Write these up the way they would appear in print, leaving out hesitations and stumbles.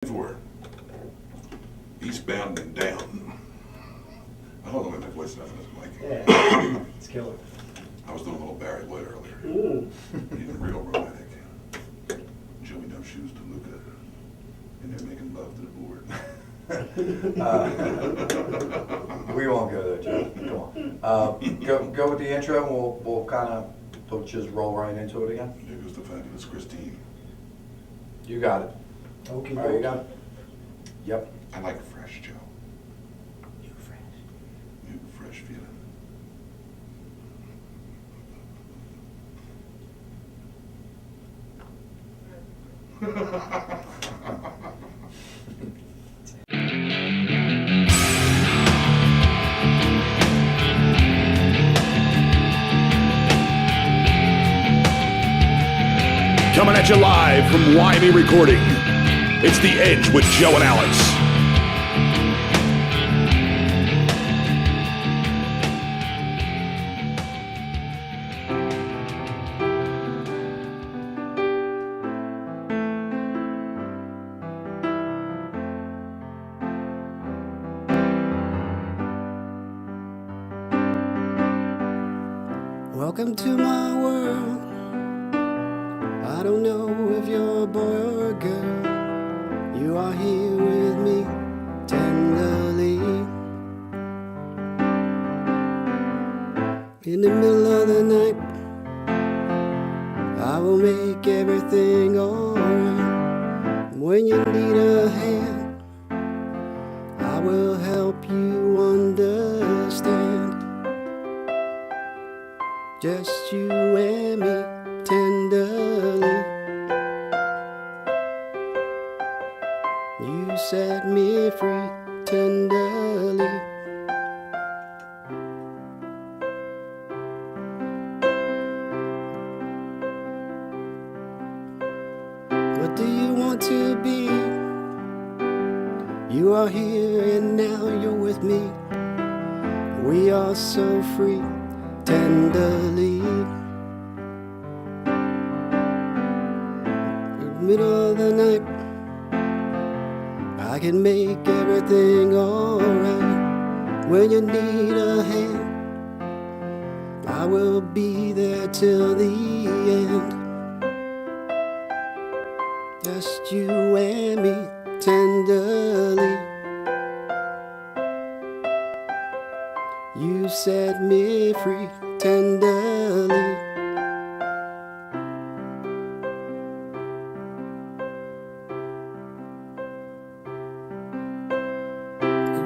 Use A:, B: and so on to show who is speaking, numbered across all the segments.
A: For Eastbound and Down. I don't know what my voice stuff is like.
B: Yeah, it's killer.
A: I was doing a little Barry White earlier.
B: Ooh.
A: He's real romantic. Joey Dumb Shoes Deluca. And they're making love to the board.
C: We won't go there, Joe. Come on. Go with the intro and we'll just roll right into it again.
A: There goes the fabulous Christine.
C: You got it.
B: Okay.
C: All right, you got it? Yep.
A: I like fresh, Joe.
B: You fresh.
A: New fresh feeling.
D: Coming at you live from I.F.U Recording. It's The Edge with Joe and Alex.
E: Welcome to my world. I don't know if you're a boy or a girl. You are here with me tenderly. In the middle of the night, I will make everything alright. When you need a hand, I will help you understand. Just you and me tenderly. You set me free tenderly. What do you want to be? You are here and now you're with me. We are so free tenderly. In the middle of the night, I can make everything alright. When you need a hand, I will be there till the end. Just you and me tenderly. You set me free tenderly.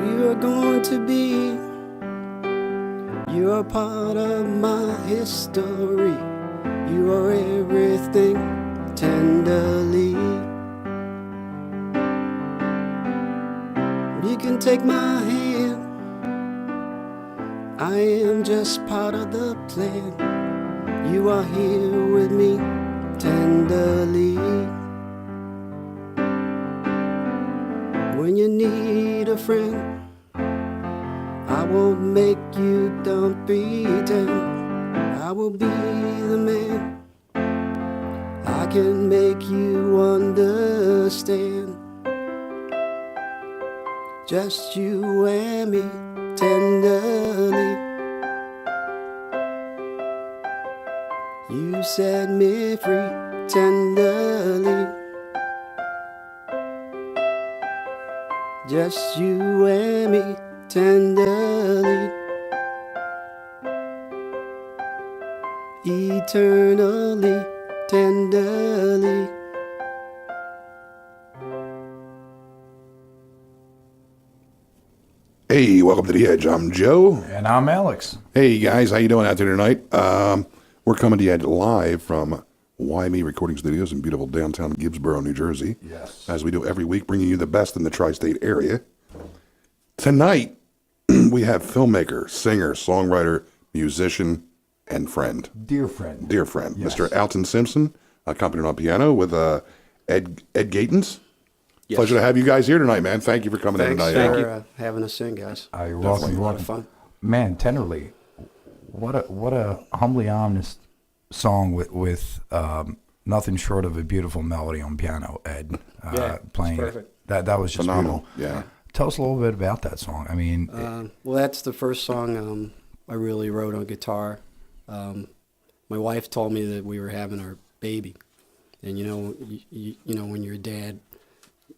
E: You are going to be, you are part of my history. You are everything tenderly. You can take my hand, I am just part of the plan. You are here with me tenderly. When you need a friend, I won't make you don't pretend. I will be the man. I can make you understand. Just you and me tenderly. You set me free tenderly. Just you and me tenderly. Eternally tenderly.
A: Hey, welcome to The Edge. I'm Joe.
F: And I'm Alex.
A: Hey, guys. How you doing out there tonight? We're coming to you live from I.F.U Recording Studios in beautiful downtown Gibbsboro, New Jersey.
F: Yes.
A: As we do every week, bringing you the best in the tri-state area. Tonight, we have filmmaker, singer, songwriter, musician, and friend.
F: Dear friend.
A: Dear friend.
F: Yes.
A: Mr. Alton Simpson, accompanied on piano with Ed Gaittins.
E: Yes.
A: Pleasure to have you guys here tonight, man. Thank you for coming in tonight.
E: Thanks for having us in, guys.
F: You're welcome.
E: A lot of fun.
F: Man, tenderly, what a humbly honest song with nothing short of a beautiful melody on piano, Ed.
E: Yeah,
F: playing
E: it's perfect.
F: That was just
A: Phenomenal.
F: beautiful.
A: Yeah.
F: Tell us a little bit about that song. I mean,
E: Well, that's the first song I really wrote on guitar. My wife told me that we were having our baby, and you know when you're a dad,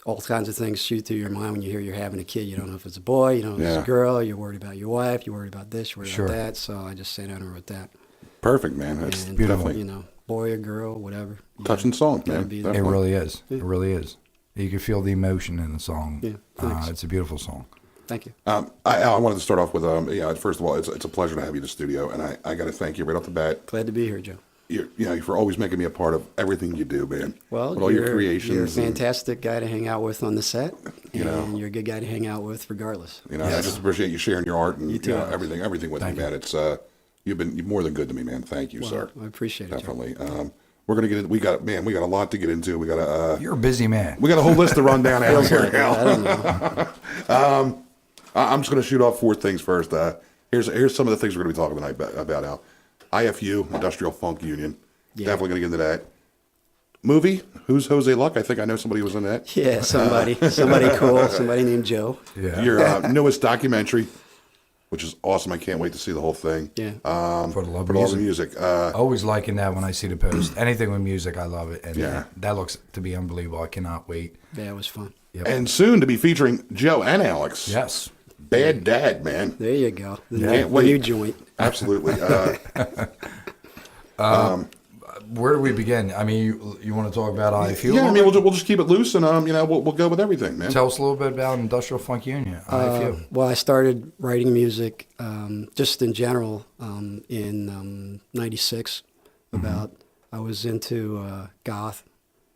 E: all kinds of things shoot through your mind when you hear you're having a kid. You don't know if it's a boy, you don't know if it's a girl. You're worried about your wife. You're worried about this. You're worried about that. So I just sat down and wrote that.
A: Perfect, man. That's
E: And,
A: definitely
E: you know, boy or girl, whatever. You
A: touching
E: gotta-
A: song,
E: gotta
A: man.
E: be there.
F: it
A: Definitely.
F: really is. It really is. You can feel the emotion in the song.
E: Yeah, thanks.
F: It's a beautiful song.
E: Thank you.
A: I wanted to start off with, first of all, it's a pleasure to have you in the studio, and I got to thank you right off the bat.
E: Glad to be here, Joe.
A: For always making me a part of everything you do, man.
E: Well,
A: with all your creations.
E: You're a
A: and,
E: fantastic guy to hang out with on the set,
A: You know.
E: and you're a good guy to hang out with regardless.
A: I just appreciate you sharing your art and
E: You too.
A: everything with me, man. It's you've been more than good to me, man. Thank you,
E: Well,
A: sir.
E: I appreciate it, Joe.
A: Definitely. We're gonna get in. We got a lot to get into. We got
F: You're a busy man.
A: we got a whole list to run down out here.
E: I don't know.
A: I'm just gonna shoot off 4 things first. Here's some of the things we're gonna be talking tonight about Al. I.F.U. Industrial Funk Union.
E: Yeah.
A: Definitely gonna get into that. Movie. Who's Jose Luck? I think I know somebody who was in that.
E: Yeah, somebody cool, somebody named Joe.
F: Yeah.
A: Your newest documentary, which is awesome. I can't wait to see the whole thing.
E: Yeah.
F: For the love
A: For
F: of
A: all the
F: music.
A: music.
F: Always liking that when I see the post. Anything with music, I love it. And
A: Yeah.
F: that looks to be unbelievable. I cannot wait.
E: Yeah, it was fun.
F: Yep.
A: And soon to be featuring Joe and Alex.
F: Yes.
A: Bad Dad, man.
E: There you go. The
A: Can't
E: new
A: wait.
E: joint.
A: Absolutely.
F: Where do we begin? I mean, you want to talk about I.F.U?
A: Yeah, I mean, we'll just keep it loose, and we'll go with everything, man.
F: Tell us a little bit about Industrial Funk Union, I.F.U.
E: Well, I started writing music just in general in '96. I was into goth,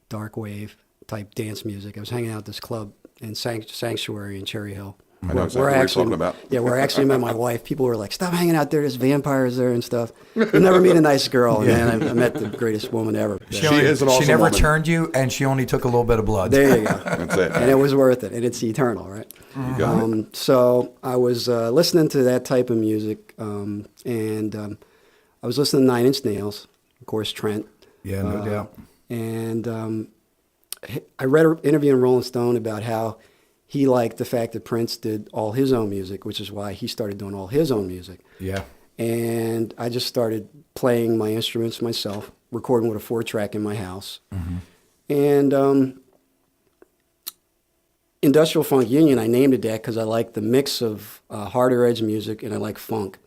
E: dark wave type dance music. I was hanging out at this club in Sanctuary in Cherry Hill.
A: I know exactly what you're talking about.
E: Yeah, where I actually met my wife. People were like, "Stop hanging out there. There's vampires there and stuff." You never meet a nice girl, man. I met the greatest woman ever.
A: She is an awesome
F: She never
A: woman.
F: turned you, and she only took a little bit of blood.
E: There you go.
A: That's it.
E: And it was worth it, and it's eternal, right?
A: You got it.
E: So I was listening to that type of music, and I was listening to Nine Inch Nails, of course, Trent.
F: Yeah, no doubt.
E: And I read an interview in Rolling Stone about how he liked the fact that Prince did all his own music, which is why he started doing all his own music.
F: Yeah.
E: And I just started playing my instruments myself, recording with a 4-track in my house. And Industrial Funk Union, I named it that because I like the mix of harder edge music and I like funk.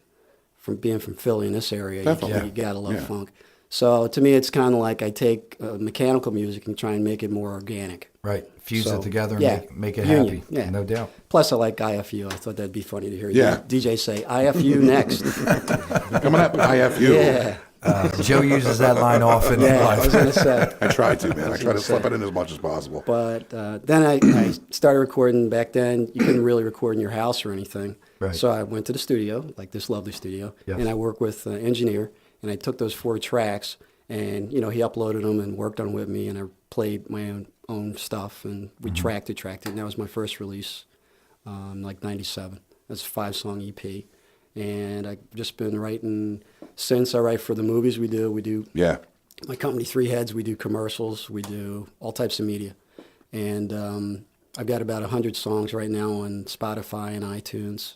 E: From being from Philly in this area,
A: Definitely.
E: you gotta love
A: Yeah.
E: funk. So to me, it's kind of like I take mechanical music and try and make it more organic.
F: Right. Fuse
E: So,
F: it together and
E: yeah,
F: make it
E: union,
F: happy.
E: yeah.
F: No doubt.
E: Plus, I like I.F.U. I thought that'd be funny to hear
A: Yeah.
E: DJ say I.F.U. next.
A: Coming up, I.F.U.
E: Yeah,
F: Joe uses that line often in
E: yeah. I was
F: life.
E: gonna say.
A: I try to, man. I try to
E: gonna
A: slip
E: say.
A: it in as much as possible.
E: But then I started recording. Back then, you couldn't really record in your house or anything.
F: Right.
E: So I went to the studio, like this lovely studio,
F: Yes.
E: and I worked with an engineer, and I took those 4 tracks, and he uploaded them and worked on them with me, and I played my own stuff, and we tracked it, and that was my first release, like '97. That's a 5-song EP, and I've just been writing since. I write for the movies we do.
A: Yeah.
E: My company, Three Heads, we do commercials, we do all types of media. And I've got about 100 songs right now on Spotify and iTunes.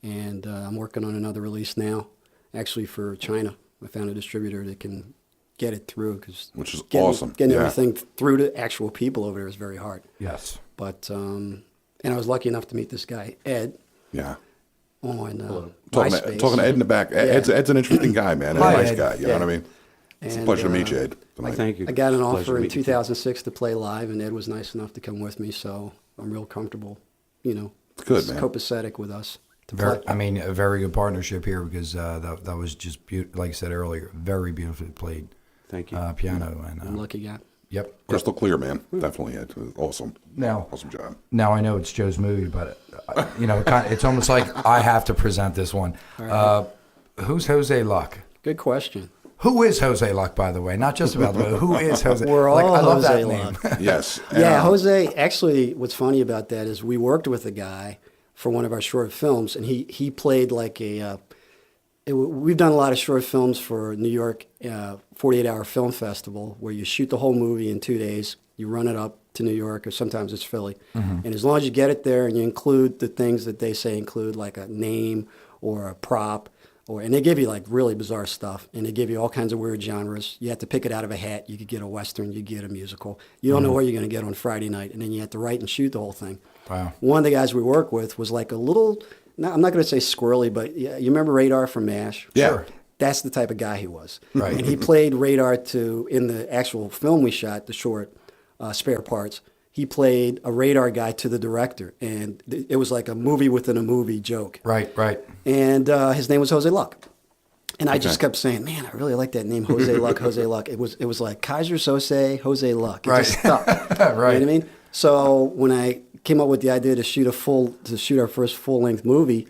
E: And I'm working on another release now, actually for China. I found a distributor that can get it through.
A: Which is
E: getting,
A: awesome.
E: Getting
A: Yeah.
E: everything through to actual people over there is very hard.
F: Yes.
E: But, and I was lucky enough to meet this guy, Ed,
A: Yeah.
E: on
A: Talking
E: MySpace.
A: to Ed in the back. Ed's an interesting guy, man.
F: Hi,
A: He's a nice
F: Ed.
A: guy. You know what I mean? It's a
E: And,
A: pleasure to meet you, Ed. tonight.
B: Thank you.
E: I got an
B: Pleasure
E: offer in
B: meeting you.
E: 2006 to play live, and Ed was nice enough to come with me, so I'm real comfortable,
A: It's good, man.
E: copacetic with us to
F: Very,
E: play.
F: I mean, a very good partnership here because that was just, like I said earlier, very beautifully played
B: Thank you.
F: piano. And
E: I'm a lucky guy.
F: Yep.
A: Crystal clear, man. Definitely, Ed. Awesome.
F: Now,
A: Awesome job.
F: now I know it's Joe's movie, but it's almost like I have to present this one. Who's Jose Luck?
E: Good question.
F: Who is Jose Luck, by the way? Not just about the movie. Who is Jose?
E: We're all
F: I love
E: Jose
F: that name.
E: Luck.
A: Yes.
E: Yeah, Jose, actually, what's funny about that is we worked with a guy for one of our short films, and he played like we've done a lot of short films for New York 48-hour film festival where you shoot the whole movie in 2 days, you run it up, to New York, or sometimes it's Philly. And as long as you get it there and you include the things that they say include, like a name or a prop, and they give you like really bizarre stuff, and they give you all kinds of weird genres. You have to pick it out of a hat. You could get a Western, you get a musical. You don't know what you're going to get on Friday night, and then you have to write and shoot the whole thing.
F: Wow.
E: One of the guys we work with was like a little, I'm not going to say squirrely, but you remember Radar from MASH?
A: Yeah.
E: Sure. That's the type of guy he was.
F: Right.
E: And he played Radar in the actual film we shot, the short, Spare Parts. He played a Radar guy to the director, and it was like a movie within a movie joke.
F: Right.
E: And his name was Jose Luck. And I just kept saying, man, I really like that name, Jose Luck, Jose Luck. It was like Kaiser Sose, Jose Luck. It just stuck.
F: Right.
E: You know what I mean? So when I came up with the idea to shoot our first full-length movie,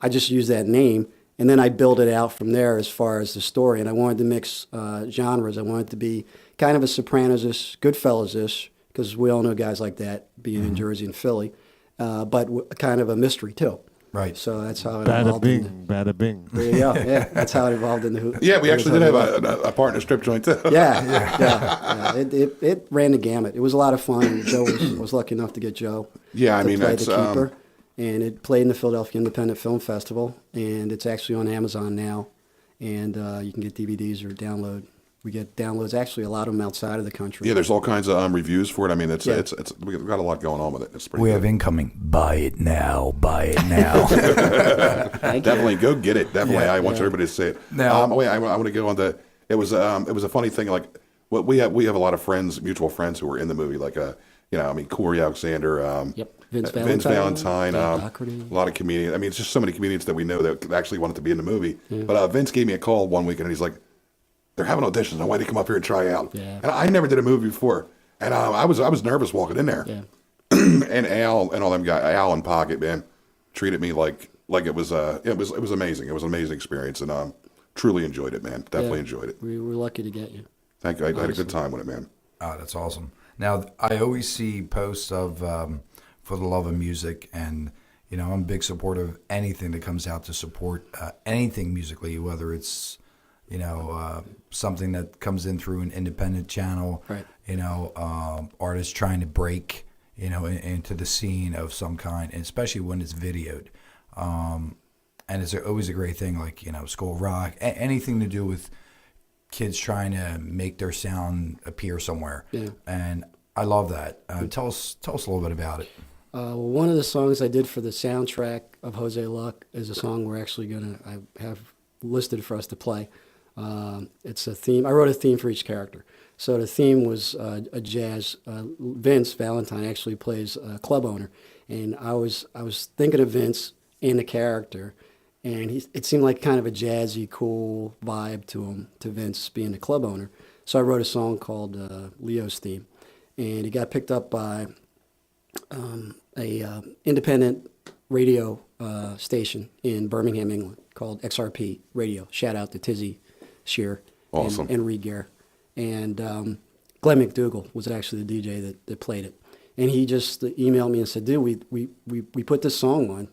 E: I just used that name, and then I built it out from there as far as the story. And I wanted to mix genres. I wanted to be kind of a Sopranos-ish, Goodfellas-ish, because we all know guys like that being in Jersey and Philly, but kind of a mystery too.
F: Right.
E: So that's how it
G: Bada
E: evolved.
G: bing, bada bing.
E: There you go. Yeah, that's how it evolved into who.
A: Yeah, we actually did have a partner strip joint too.
E: Yeah. It ran the gamut. It was a lot of fun. Joe was lucky enough to get Joe.
A: Yeah, I
E: to
A: mean,
E: play
A: that's,
E: the keeper, and it played in the Philadelphia Independent Film Festival, and it's actually on Amazon now, and you can get DVDs or download. We get downloads, actually a lot of them outside of the country.
A: Yeah, there's all kinds of reviews for it. I mean, it's
E: Yeah.
A: we've got a lot going on with it. It's pretty
F: We
A: good.
F: have incoming. Buy it now. Buy it now.
A: Definitely go get it. Definitely,
F: Yeah.
A: I want everybody to see it.
F: Now-
A: wait, I want to go on to. It was a funny thing. Like, what we have a lot of friends, mutual friends, who were in the movie. Like, Corey Alexander.
E: Yep. Vince
A: Valentine.
E: Dave Doherty.
A: A lot of comedians. I mean, it's just so many comedians that we know that actually wanted to be in the movie. But Vince gave me a call one weekend, and he's like, "They're having auditions. I want you to come up here and try out."
E: Yeah.
A: And I never did a movie before, and I was nervous walking in there.
E: Yeah.
A: And Al and all them guys, Al and Pocket, man, treated me like it was amazing. It was an amazing experience, and truly enjoyed it, man. Definitely enjoyed it.
E: We were lucky to get you.
A: Thank you. I had a good time with it, man.
F: Oh, that's awesome. Now, I always see posts of For the Love of Music, and, I'm a big supporter of anything that comes out to support anything musically, whether it's, something that comes in through an independent channel,
E: Right.
F: Artists trying to break, into the scene of some kind, and especially when it's videoed. And it's always a great thing, like, School Rock, anything to do with kids trying to make their sound appear somewhere.
E: Yeah.
F: And I love that. Tell us a little bit about it.
E: One of the songs I did for the soundtrack of Jose Luck is a song we're actually I have listed for us to play. It's a theme. I wrote a theme for each character. So the theme was a jazz. Vince Valentine actually plays a club owner, and I was thinking of Vince and the character, and it seemed like kind of a jazzy, cool vibe to him, to Vince being the club owner. So I wrote a song called Leo's Theme, and it got picked up by a independent radio station in Birmingham, England, called XRP Radio. Shout out to Tizzy Shear
A: Awesome.
E: and Reed Gare. And Glenn McDougall was actually the DJ that played it. And he just emailed me and said, dude, we put this song on,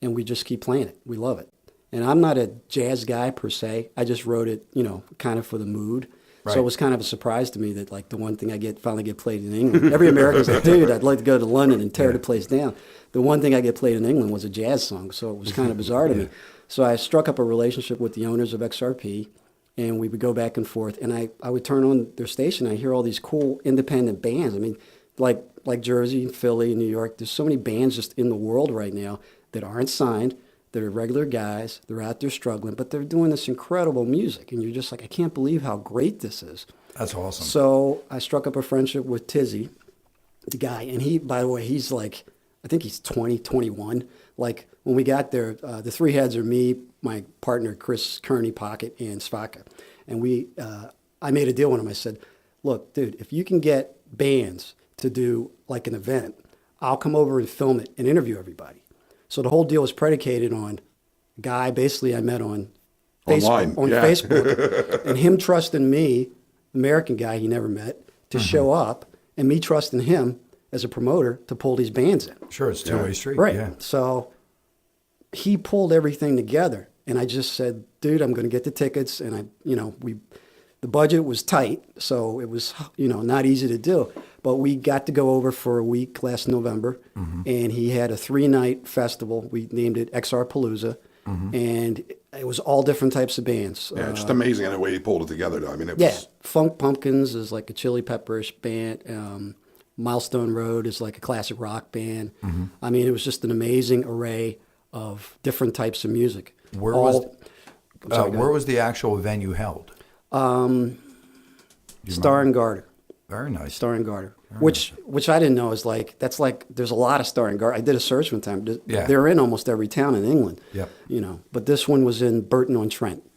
E: and we just keep playing it. We love it. And I'm not a jazz guy per se. I just wrote it, kind of for the mood.
F: Right.
E: So it was kind of a surprise to me that, like, the one thing finally get played in England. Every American's like, dude, I'd like to go to London and tear the place down. The one thing I get played in England was a jazz song, so it was kind of bizarre to me. So I struck up a relationship with the owners of XRP, and we would go back and forth. And I would turn on their station, and I hear all these cool independent bands. I mean, like Jersey, Philly, New York. There's so many bands just in the world right now that aren't signed, that are regular guys. They're out there struggling, but they're doing this incredible music. And you're just like, I can't believe how great this is.
F: That's awesome.
E: So I struck up a friendship with Tizzy, the guy. And he, by the way, he's like, I think he's 20, 21. Like, when we got there, the three heads are me, my partner, Chris Kearney, Pocket, and Svaka. And I made a deal with him. I said, look, dude, if you can get bands to do like an event, I'll come over and film it and interview everybody. So the whole deal was predicated on a guy basically I met on
A: Online,
E: Facebook,
A: yeah.
E: Facebook, and him trusting me, American guy he never met, to show up, and me trusting him as a promoter to pull these bands in.
F: Sure, it's a two-way street.
E: Right.
F: Yeah.
E: So he pulled everything together, and I just said, dude, I'm going to get the tickets, and the budget was tight, so it was, not easy to do. But we got to go over for a week last November, and he had a 3-night festival. We named it XR Palooza, and it was all different types of bands.
A: Yeah, just amazing in the way he pulled it together. Though. I mean, it
E: Yeah,
A: was
E: Funk Pumpkins is like a Chili Pepperish band. Milestone Road is like a classic rock band. I mean, it was just an amazing array of different types of music.
F: Where
E: All- I'm sorry, go
F: where
E: ahead.
F: was the actual venue held?
E: Star and Garter.
F: Very nice.
E: Star and Garter, which I didn't know is like that's like there's a lot of Star and Garter. I did a search one time.
F: Yeah.
E: They're in almost every town in England.
F: Yep.
E: You know, but this one was in Burton on Trent,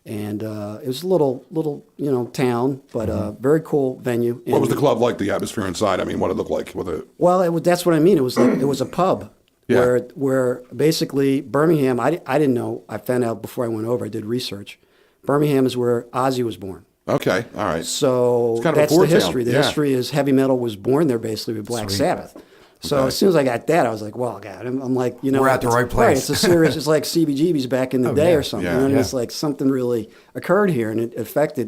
E: and it was a little town, but very cool venue.
A: what was
E: And-
A: the club like? The atmosphere inside. I mean, what did it look like? With a
E: Well, that's what I mean. It was like it was a pub
A: Yeah.
E: where basically Birmingham. I didn't know. I found out before I went over. I did research. Birmingham is where Ozzy was born.
A: okay, all right.
E: So
A: It's kind of a
E: that's the
A: poor town,
E: history. The
A: yeah.
E: history is heavy metal was born there basically with Black
F: Sweet.
E: Sabbath. So
A: Okay.
E: as soon as I got that, I was like, well, God, I'm like,
F: We're at the
E: it's-
F: right place.
E: It's a serious, it's like CBGB's back in the day
F: yeah.
E: or something.
A: Yeah,
E: You know what I mean?
A: yeah.
E: It's like something really occurred here and it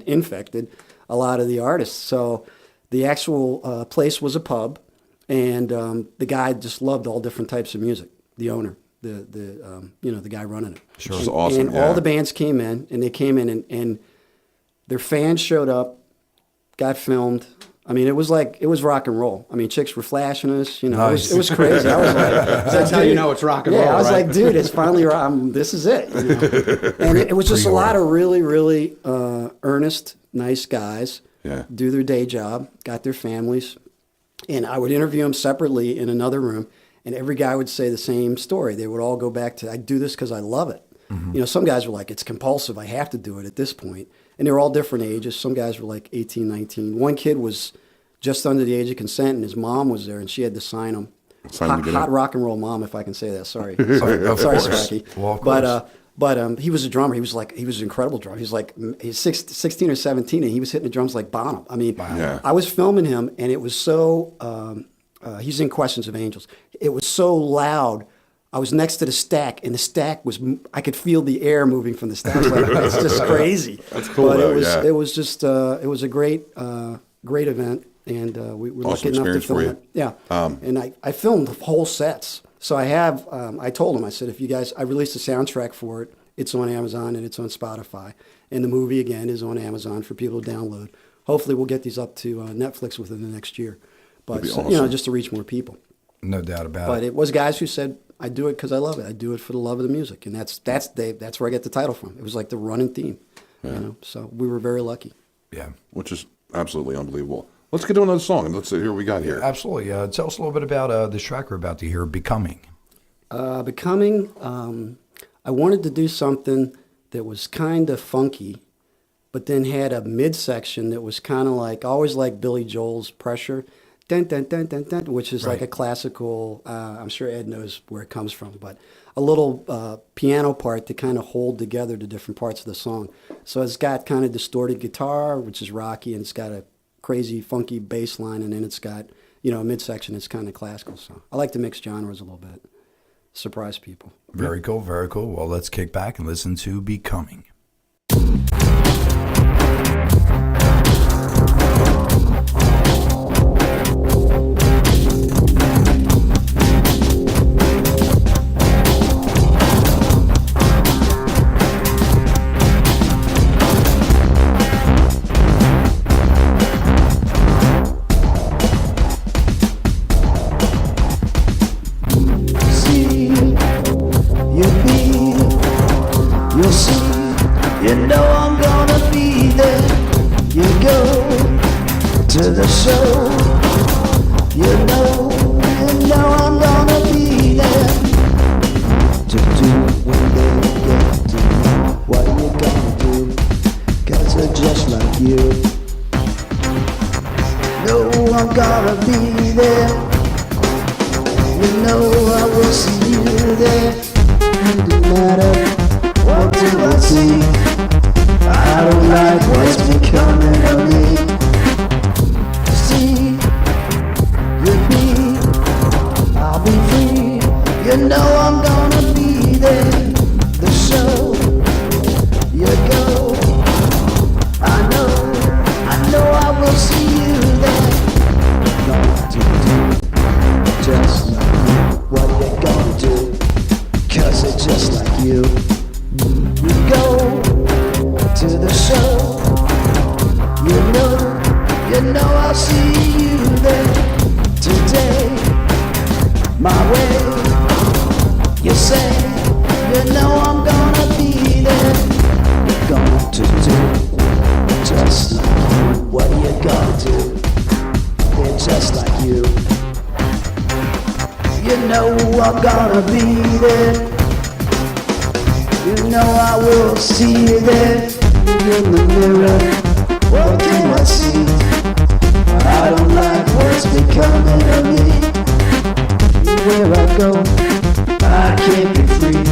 E: infected a lot of the artists. So the actual place was a pub and the guy just loved all different types of music, the owner. The guy running it.
A: Sure. It was awesome,
E: And
A: yeah.
E: all the bands came in, and they came in, and their fans showed up, got filmed. I mean, it was rock and roll. I mean, chicks were flashing us. You know,
F: Nice.
E: it was crazy. I was like,
B: That's how you know it's rock and
E: yeah,
B: roll,
E: I was
B: right?
E: like, dude, it's finally this is it. You know? And it was just a lot of really, really earnest, nice guys.
A: Yeah.
E: Do their day job, got their families, and I would interview them separately in another room, and every guy would say the same story. They would all go back to, I do this because I love it. You know, some guys were like, it's compulsive. I have to do it at this point. And they were all different ages. Some guys were like 18, 19. One kid was just under the age of consent, and his mom was there, and she had to sign him.
A: Sign him to get
E: Hot
A: in.
E: rock and roll mom, if I can say that. Sorry.
F: Of
E: Sorry,
F: course.
E: Sparky.
F: Well, of course.
E: But he was a drummer. He was an incredible drummer. He was like, he's 16 or 17, and he was hitting the drums like Bonham. I mean,
A: Yeah.
E: I was filming him, and it was so, he's in Questions of Angels. It was so loud. I was next to the stack, and the stack was, I could feel the air moving from the stack. Like, it's just crazy.
A: That's cool,
E: But
A: though,
E: it was,
A: yeah.
E: it was just, it was a great event, and we were
A: Awesome
E: lucky enough to
A: experience for
E: film
A: you.
E: it. Yeah. And I filmed whole sets. So I have, I told him, I said, if you guys, I released a soundtrack for it. It's on Amazon and it's on Spotify. And the movie, again, is on Amazon for people to download. Hopefully we'll get these up to Netflix within the next year. But,
A: That'd be
E: you know,
A: awesome.
E: just to reach more people.
F: No doubt about
E: But
F: it.
E: it was guys who said, I do it because I love it. I do it for the love of the music. And that's where I get the title from. It was like the running theme, you know. So we were very lucky.
F: Yeah.
A: Which is absolutely unbelievable. Let's get to another song. Let's see here what we got here.
F: Absolutely. Tell us a little bit about this track we're about to hear, Becoming.
E: Becoming, I wanted to do something that was kind of funky, but then had a midsection that was kind of like, I always like Billy Joel's Pressure, dun, dun, dun, dun, dun, which is like
F: Right.
E: a classical, I'm sure Ed knows where it comes from, but a little piano part to kind of hold together the different parts of the song. So it's got kind of distorted guitar, which is rocky, and it's got a crazy funky bass line, and then it's got, you know, a midsection that's kind of classical. So I like to mix genres a little bit, surprise people.
F: Very cool, very cool. Well, let's kick back and listen to Becoming.
G: See, you be, you'll see, you know I'm gonna be there. You go to the show, you know I'm gonna be there. To do when they get to know what you gonna do, 'cause they're just like you. No, I'm gonna be there. You know I will see you there. No matter what do I see, I don't like what's becoming of me. See, you'll be, I'll be free. You know I'm gonna be there. The show, you go. I know I will see you there. No You know I'm gonna be there. You know I will see you there. In the mirror, what do I see? I don't like what's becoming of me. Where I go, I can't be free.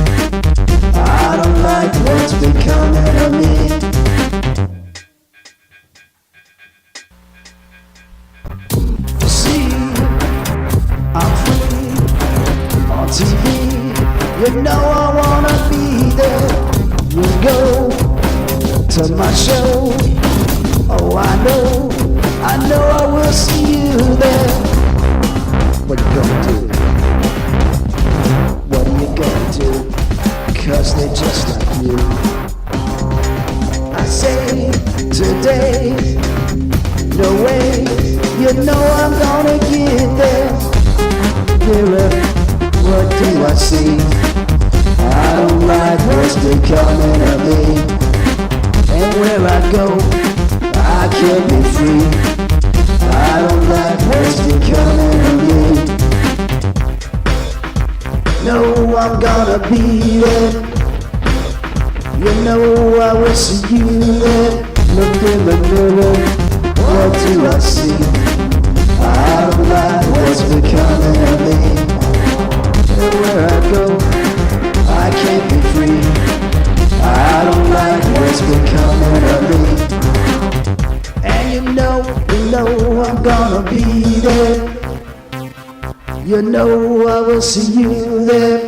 G: I don't like what's becoming of me. See, I'm free on TV. You know I wanna be there. You go to my show. Oh, I know I will see you there. What you gonna do? What are you gonna do? 'Cause they're just like you. I say today, no way, you know I'm gonna get there. Mirror, what do I see? I don't like what's becoming of me. And where I go, I can't be free. I don't like what's becoming of me. No, I'm gonna be there. You know I will see you there. Look in the mirror, what do I see? I don't like what's becoming of me. And where I go, I can't be free. I don't like what's becoming of me. And you know I'm gonna be there. You know I will see you there.